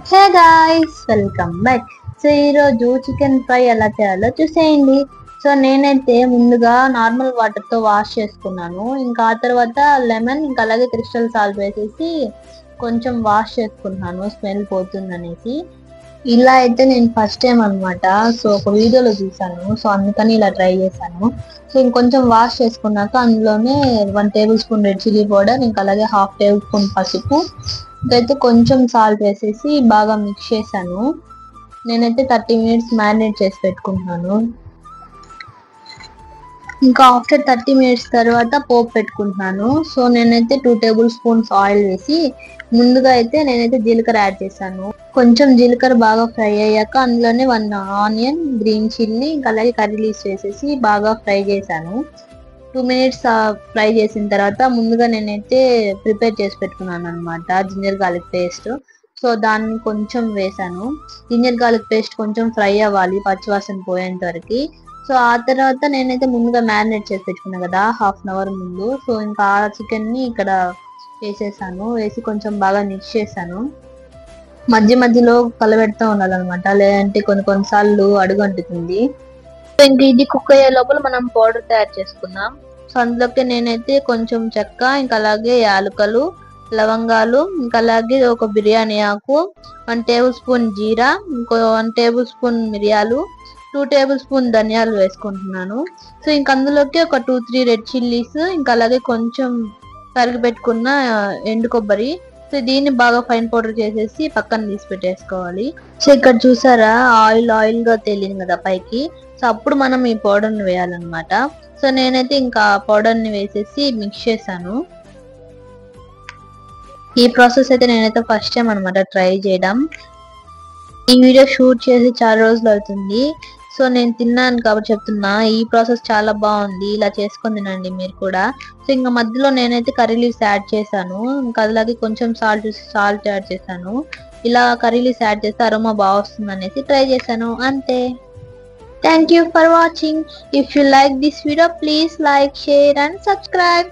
Hey guys, welcome back. So ఈరోజు chicken fry ఎలా చేయాలో చూసేయండి. సో నేనైతే ముందుగా నార్మల్ వాటర్ తో వాష్ చేసుకున్నాను. ఇంకా ఆ తర్వాత లెమన్ ఇంకా అలాగే క్రిస్టల్ సాల్ట్ వేసేసి కొంచెం వాష్ చేసుకున్నాను, స్మెల్ పోతుంది అనేసి. ఇలా అయితే నేను ఫస్ట్ టైం అనమాట. సో ఒక వీడియోలో చూసాను, సో అందుకని ఇలా ట్రై చేశాను. సో ఇంకొంచెం వాష్ చేసుకున్నాక అందులోనే 1 table spoon red chilli powder, ఇంకా అలాగే 1/2 టేబుల్ స్పూన్ పసుపు, ఇంకైతే కొంచెం సాల్ట్ వేసేసి బాగా మిక్స్ చేశాను. నేనైతే 30 మినిట్స్ మ్యారినేట్ చేసి పెట్టుకుంటున్నాను. ఇంకా ఆఫ్టర్ 30 మినిట్స్ తర్వాత పోపు పెట్టుకుంటున్నాను. సో నేనైతే 2 టేబుల్ స్పూన్స్ ఆయిల్ వేసి ముందుగా అయితే నేనైతే జీలకర్ర యాడ్ చేశాను. కొంచెం జీలకర్ర బాగా ఫ్రై అయ్యాక అందులోనే 1 ఆనియన్, గ్రీన్ చిల్లీ, ఇంకా అలాగే కర్రీ లీవ్స్ వేసేసి బాగా ఫ్రై చేశాను. 2 మినిట్స్ ఫ్రై చేసిన తర్వాత ముందుగా నేనైతే ప్రిపేర్ చేసి పెట్టుకున్నాను అనమాట జింజర్ గార్లిక్ పేస్ట్. సో దాన్ని కొంచెం వేసాను. జింజర్ గార్లిక్ పేస్ట్ కొంచెం ఫ్రై అవ్వాలి, పచ్చివాసన పోయేంత వరకు. సో ఆ తర్వాత నేనైతే ముందుగా మ్యారినేట్ చేసి పెట్టుకున్నా కదా, హాఫ్ అన్ అవర్ ముందు. సో ఇంకా ఆ చికెన్ ని ఇక్కడ వేసేసాను. వేసి కొంచెం బాగా మిక్స్ చేశాను. మధ్య మధ్యలో కలబెడతా ఉండాలన్నమాట, లేదంటే కొన్నిసార్లు అడుగు అంటుతుంది. సో ఇంక ఇది కుక్ అయ్యే లోపల మనం పౌడర్ తయారు చేసుకుందాం. సో అందులోకి నేనైతే కొంచెం చెక్క, ఇంకా అలాగే యాలకులు, లవంగాలు, ఇంకా అలాగే ఒక బిర్యానీ ఆకు, 1 టేబుల్ స్పూన్ జీరా, ఇంకో 1 టేబుల్ స్పూన్ మిరియాలు, 2 టేబుల్ స్పూన్ ధనియాలు వేసుకుంటున్నాను. సో ఇంక అందులోకి ఒక 2-3 రెడ్ చిల్లీస్, ఇంకా అలాగే కొంచెం తరిగి పెట్టుకున్న ఎండు కొబ్బరి. సో దీన్ని బాగా ఫైన్ పౌడర్ చేసేసి పక్కన తీసి పెట్టేసుకోవాలి. సో ఇక్కడ చూసారా, ఆయిల్ గా తేలింది కదా పైకి. సో అప్పుడు మనం ఈ పౌడర్ ని వేయాలన్నమాట. సో నేనైతే ఇంకా పౌడర్ ని వేసేసి మిక్స్ చేశాను. ఈ ప్రాసెస్ అయితే నేనైతే ఫస్ట్ టైం అనమాట ట్రై చేయడం. ఈ వీడియో షూట్ చేసి చాలా రోజులు అవుతుంది. సో నేను తిన్నాను కాబట్టి చెప్తున్నా, ఈ ప్రాసెస్ చాలా బాగుంది, ఇలా చేసుకొని తినండి మీరు కూడా. సో ఇంకా మధ్యలో నేనైతే కర్రీ లీవ్స్ యాడ్ చేశాను. ఇంకా అలాగే కొంచెం సాల్ట్ యాడ్ చేశాను. ఇలా కర్రీ లీవ్స్ యాడ్ చేస్తే అరోమా బాగా వస్తుంది అనేసి ట్రై చేశాను, అంతే. Thank you for watching. If you like this video, please like, share and subscribe.